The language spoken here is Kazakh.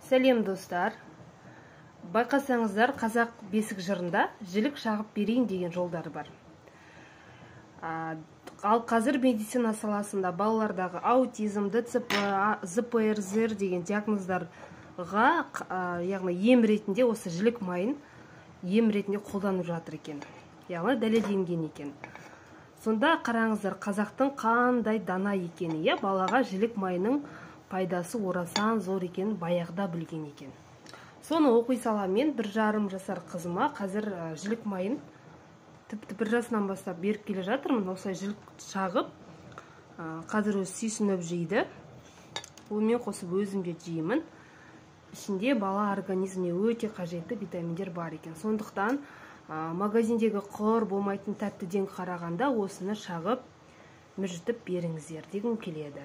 Сәлем достар. Байқасаңыздар, қазақ бесік жырында жілік шағып берейін деген жолдары бар. Ал қазір медицина саласында балалардағы аутизм, ДЦП, ЗПРЗ деген диагноздарға, яғни ем ретінде осы жілік майын ем ретінде қолданып жатыр екен. Яғни дәлелденген екен. Сонда қараңыздар, қазақтың қандай дана екені, балаға жілік майының пайдасы орасан зор екен баяғыда білген екен. Соны оқи сала мен 1,5 жасар қызыма қазір жілік майын тіпті 1 жасынан бастап беріп келе жатырмын. Осылай жілік шағып, қазір өзі сүйсініп жейді. Онымен қосып өзім де жеймін. Ішінде бала организміне өте қажетті витаминдер бар екен. Сондықтан магазиндегі құр болмайтын тәттіден қарағанда осыны шағып мүжітіп беріңіздер дегім келеді.